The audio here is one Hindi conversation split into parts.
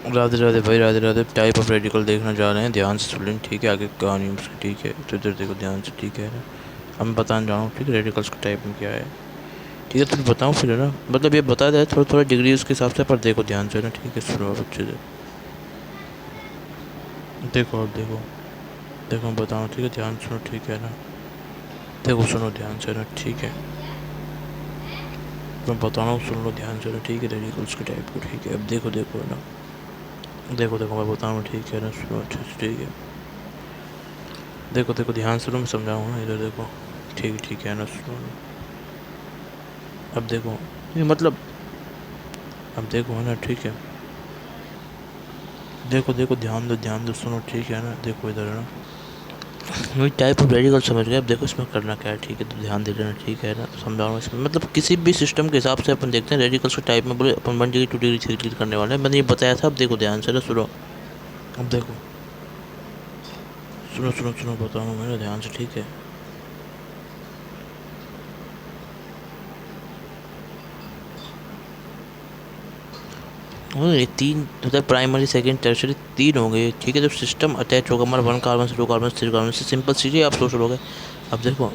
राधे राधे भाई, Radhe Radhe. Type of radical देखना जा रहे हैं, ध्यान से सुन लें, ठीक है। आगे कहानी उसकी, ठीक है। तो इधर देखो ध्यान से, ठीक है ना। अब मैं बताने जा रहा हूँ, ठीक है, रेडिकल्स का टाइप में क्या है। ठीक है, तुम बताओ फिर, है ना। मतलब ये बता दे थोड़ा थोड़ा डिग्री उसके हिसाब से, पर देखो ध्यान से ना, ठीक है। सुनो आप अच्छे से, देखो अब देखो। देखो मैं बताऊँ, ठीक है, ध्यान सुनो, ठीक है ना। देखो सुनो ध्यान से ना, ठीक है। मैं बता रहा हूँ, सुन लो ध्यान से ना, ठीक है। रेडिकल्स के टाइप को, ठीक है। अब देखो देखो है ना। देखो देखो मैं बता रहा हूँ, ठीक है ना। सुनो अच्छे से, ठीक है। देखो देखो ध्यान से, मैं समझाऊँ ना, इधर देखो। ठीक है ना, सुनो ना। अब देखो, ये मतलब, अब देखो है ना, ठीक है। देखो देखो ध्यान दो सुनो, ठीक है ना। देखो इधर है ना, वही टाइप ऑफ रेडिकल समझ गए। अब देखो इसमें करना क्या है, ठीक है। तो ध्यान दे लेना, ठीक है ना। तो समझा रहा हूँ इसमें, मतलब किसी भी सिस्टम के हिसाब से अपन देखते हैं रेडिकल्स के टाइप में। बोले अपन 1 डिग्री 2 डिग्री 3 डिग्री करने वाले हैं, मैंने ये बताया था। अब देखो ध्यान से ना, सुनो। अब देखो, सुनो बता रहा हूँ मैंने, ध्यान से, ठीक है। ये तीन मतलब प्राइमरी सेकंड टर्शरी तीन हो गए, ठीक है। जब सिस्टम अटैच होगा हमारा 1 कार्बन से 2 कार्बन से 3 कार्बन से, सिंपल चीज़ें आप सोच लोगे। अब देखो,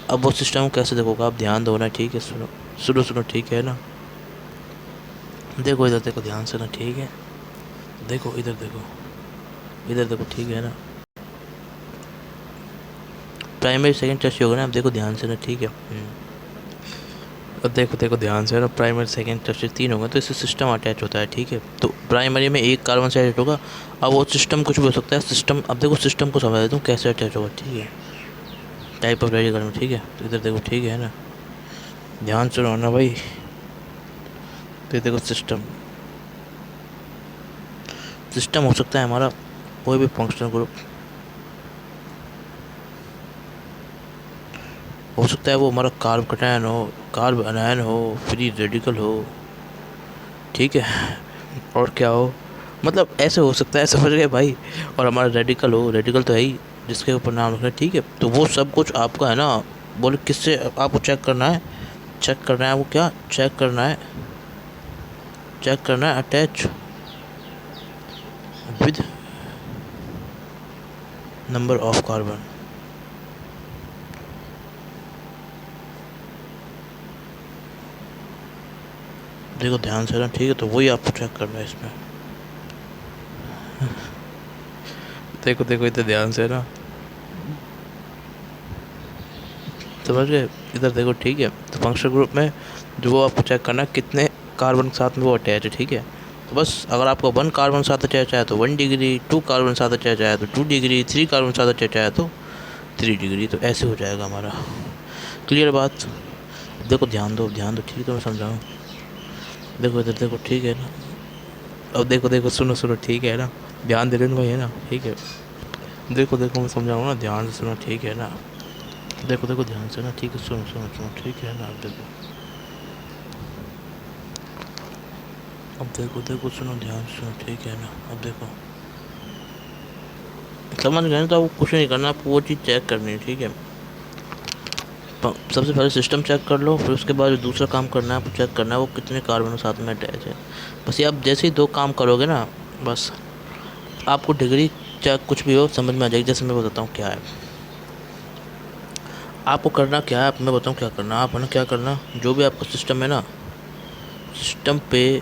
अब वो सिस्टम को कैसे देखोगे आप, ध्यान दो ना, ठीक है। सुनो ठीक है ना। देखो इधर देखो ध्यान से ना, ठीक है। देखो इधर देखो, इधर देखो, ठीक है ना। प्राइमरी सेकंड टर्शरी होगा ना, अब देखो ध्यान से ना, ठीक है। अब देखो देखो ध्यान से ना, प्राइमरी सेकंड टर्शरी तीन होगा, तो इससे सिस्टम अटैच होता है, ठीक है। तो प्राइमरी में 1 कार्बन से अटैच होगा। अब वो सिस्टम कुछ भी हो सकता है, सिस्टम, अब देखो सिस्टम को समझ देता हूँ कैसे अटैच होगा, ठीक है। टाइप ऑफ रेडिकल में, ठीक है। तो इधर देखो, ठीक है ना। ध्यान सुनो ना भाई। तो ये देखो सिस्टम, सिस्टम हो सकता है हमारा कोई भी फंक्शनल ग्रुप, हो सकता है वो हमारा कार्ब कटायन हो, कार्ब अनायन हो, फ्री रेडिकल हो, ठीक है। और क्या हो, मतलब ऐसे हो सकता है, समझ गए भाई। और हमारा रेडिकल हो, रेडिकल तो है ही जिसके ऊपर नाम लिखना है, ठीक है। तो वो सब कुछ आपका है ना। बोले किससे आपको चेक करना है, चेक करना है वो क्या चेक करना है, चेक करना है attach with number of carbon. देखो ध्यान से ना, ठीक है। तो वही आपको चेक करना है इसमें। देखो देखो इधर ध्यान से ना, समझ गए। इधर देखो, ठीक है। तो फंक्शनल ग्रुप में जो वो आपको चेक करना है कितने कार्बन के साथ में वो अटैच है, ठीक है। तो बस अगर आपको 1 कार्बन साथ अटैच आया तो 1 डिग्री, 2 कार्बन साथ अटैच आया तो 2 डिग्री, 3 कार्बन साथ अटैच आया तो 3 डिग्री। तो ऐसे हो जाएगा हमारा। क्लियर बात। देखो ध्यान दो, ठीक है। तो मैं समझाऊँ, देखो इधर देखो, ठीक है ना। अब देखो देखो सुनो ठीक है ना। ध्यान दे रहे भाई, है ना, ठीक है। देखो देखो मैं समझाऊँ ना, ध्यान से सुनो, ठीक है ना। देखो देखो ध्यान से ना, ठीक है। सुनो ठीक है ना। अब देखो, अब देखो देखो सुनो ध्यान से सुनो, ठीक है ना। अब देखो, समझ गए ना। तो आपको कुछ नहीं करना, आपको वो चीज़ चेक करनी है, ठीक है। सबसे पहले सिस्टम चेक कर लो, फिर उसके बाद जो दूसरा काम करना है आपको चेक करना है वो कितने कार्बन साथ में अटैच है। बस ये आप जैसे ही 2 काम करोगे ना, बस आपको डिग्री चाहे कुछ भी हो समझ में आ जाएगी। जैसे मैं बताता हूँ क्या है आपको करना, क्या है आप, मैं बताऊँ क्या करना। आप है ना, क्या करना, जो भी आपका सिस्टम है ना, सिस्टम पे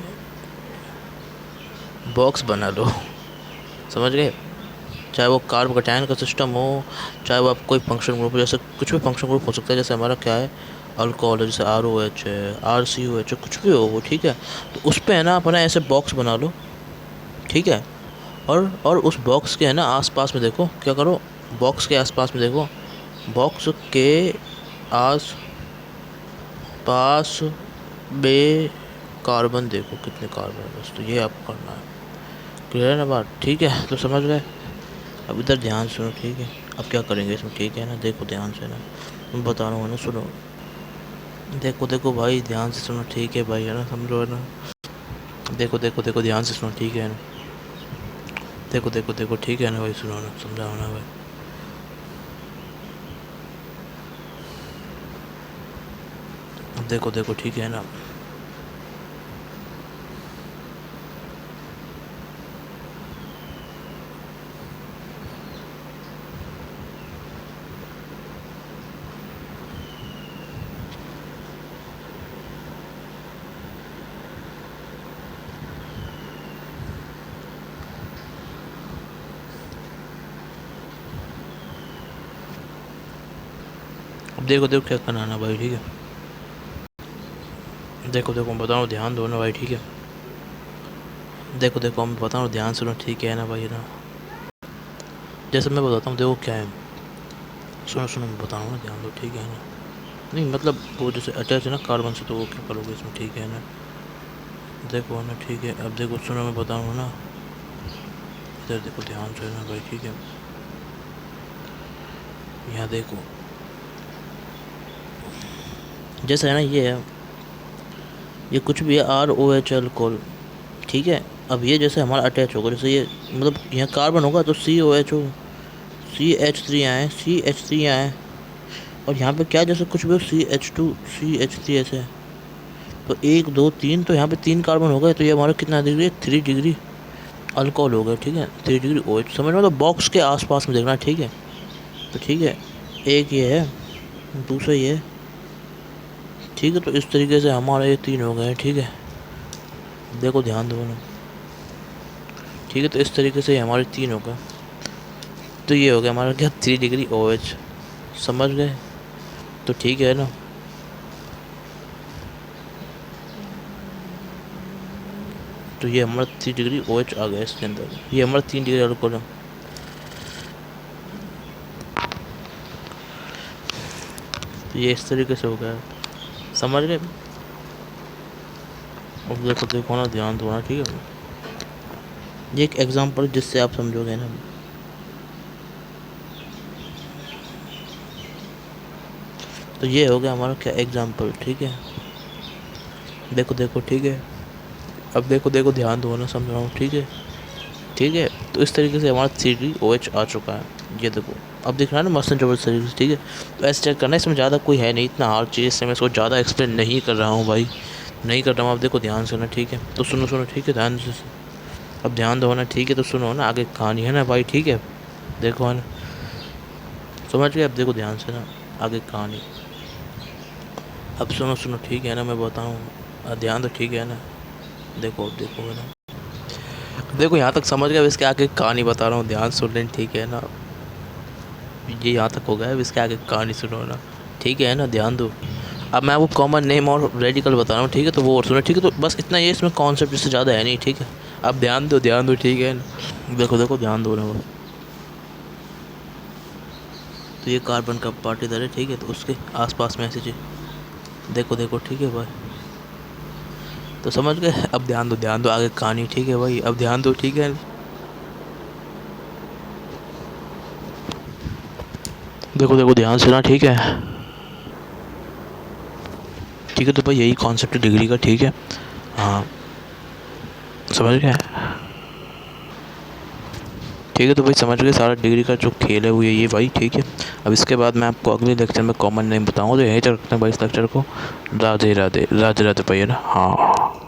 बॉक्स बना लो, समझ गए। चाहे वो कार्ब कटायन का सिस्टम हो, चाहे वो आप कोई फंक्शन ग्रुप, जैसे कुछ भी फंक्शन ग्रुप हो सकता है। जैसे हमारा क्या है, अल्कोहल है, जैसे ROH है, RCOH है, कुछ भी हो वो, ठीक है। तो उस पर है ना अपना ऐसे बॉक्स बना लो, ठीक है। और उस बॉक्स के है ना आसपास में देखो, क्या करो, बॉक्स के आसपास में देखो, बॉक्स के आस पास में कार्बन देखो कितने कार्बन है, बस। तो ये आपको करना है। क्लियर है ना बात, ठीक है। तो समझ गए। अब इधर ध्यान सुनो, ठीक है। अब क्या करेंगे इसमें, ठीक है ना। देखो ध्यान से ना, मैं बता रहा हूँ ना, सुनो। देखो देखो भाई ध्यान से सुनो, ठीक है भाई, है ना, समझो, है ना। देखो ध्यान से सुनो, ठीक है ना। देखो ठीक है ना भाई, सुनो ना, समझाओ ना भाई। देखो ठीक है ना। देखो देखो क्या करना है भाई, ठीक है। देखो देखो मैं बताऊँ, ध्यान दो ना भाई, ठीक है। देखो देखो मैं बताऊँ, ध्यान सुनो, ठीक है ना भाई ना। जैसे मैं बताता हूँ, देखो क्या है, सुनो सुनो मैं बताऊँ ना, ध्यान दो, ठीक है ना। नहीं मतलब वो जैसे अटैच है ना कार्बन से, तो वो क्या करोगे इसमें, ठीक है ना। देखो ना, ठीक है। अब देखो सुनो मैं बताऊँ ना, इधर देखो ध्यान से ना भाई, ठीक है। यहाँ देखो, जैसे है ना, ये है, ये कुछ भी है, ROH अल्कोहल, ठीक है। अब ये जैसे हमारा अटैच होगा, जैसे ये मतलब यहाँ कार्बन होगा तो COH, CH3 आए, CH3 आए, और यहाँ पे क्या जैसे कुछ भी हो, CH2 CH3 ऐसे है। तो 1 2 3, तो यहाँ पे 3 कार्बन हो गए, तो ये हमारा कितना डिग्री है, 3 डिग्री अल्कोहल हो गया, ठीक है। 3 डिग्री OH, समझ में, तो बॉक्स के आसपास में देखना, ठीक है। तो ठीक है, एक ये है, दूसरा ये है, ठीक है। तो इस तरीके से हमारे ये 3 हो गए, ठीक है। देखो ध्यान दो ना, ठीक है। तो इस तरीके से हमारे 3 हो गए, तो ये हो गया हमारा क्या, 3 डिग्री OH, समझ गए। तो ठीक है ना। तो ये हमारा 3 डिग्री OH आ गया इसके अंदर, ये हमारा 3 डिग्री अल्कोहल है। तो ये इस तरीके से हो गया, समझ गए। अब देखो देखो ना, ध्यान दो ना, ठीक है। ये एक एग्जांपल जिससे आप समझोगे ना। तो ये हो गया हमारा क्या, एग्जांपल, ठीक है। देखो देखो, ठीक है। अब देखो देखो, ध्यान दो ना, समझ रहा हूँ, ठीक है, ठीक है। तो इस तरीके से हमारा 3 OH आ चुका है, ये देखो। अब दिख रहा है ना, मस्त जबरदस्त तरीके से, ठीक है। तो ऐसे चेक करना, इसमें ज़्यादा कोई है नहीं, इतना हार्ड चीज़ से मैं इसको ज़्यादा एक्सप्लेन नहीं कर रहा हूँ भाई, नहीं कर रहा हूँ। अब देखो ध्यान से ना, ठीक है। तो सुनो सुनो, ठीक है, ध्यान से। अब ध्यान दो ना, ठीक है। तो सुनो ना, आगे कहानी है ना भाई, ठीक है। देखो है ना, समझ गए। अब देखो ध्यान से ना, आगे कहानी। अब सुनो सुनो, ठीक है ना, मैं बताऊँ, ध्यान दो, ठीक है ना। देखो अब देखो है ना, देखो यहाँ तक समझ गए। अब इसके आगे कहानी बता रहा हूँ, ध्यान सुन लें, ठीक है ना। ये यहाँ तक हो गया, अब इसके आगे कहानी सुनो ना, ठीक है ना, ध्यान दो। अब मैं वो कॉमन नेम और रेडिकल बता रहा हूँ, ठीक है। तो वो और सुनो, ठीक है। तो बस इतना ये इसमें कॉन्सेप्ट इससे ज़्यादा है नहीं, ठीक है। अब ध्यान दो, ठीक है ना। देखो देखो, ध्यान दो ना वो। तो ये कार्बन का पार्ट इधर है, ठीक है। तो उसके आसपास में ऐसी चीज, देखो देखो, ठीक है भाई। तो समझ गए। अब ध्यान दो, आगे कहानी, ठीक है भाई। अब ध्यान दो, ठीक है। देखो देखो, ध्यान से ना, ठीक है, ठीक है। तो भाई यही कॉन्सेप्ट है डिग्री का, ठीक है। हाँ, समझ गए, ठीक है। तो भाई समझ गए, सारा डिग्री का जो खेल है वो यही है भाई, ठीक है। अब इसके बाद मैं आपको अगले लेक्चर में कॉमन नेम बताऊँगा, तो यहीं तक रखते हैं भाई इस लेक्चर को। राधे राधे, राधे राधे भैया ना, हाँ।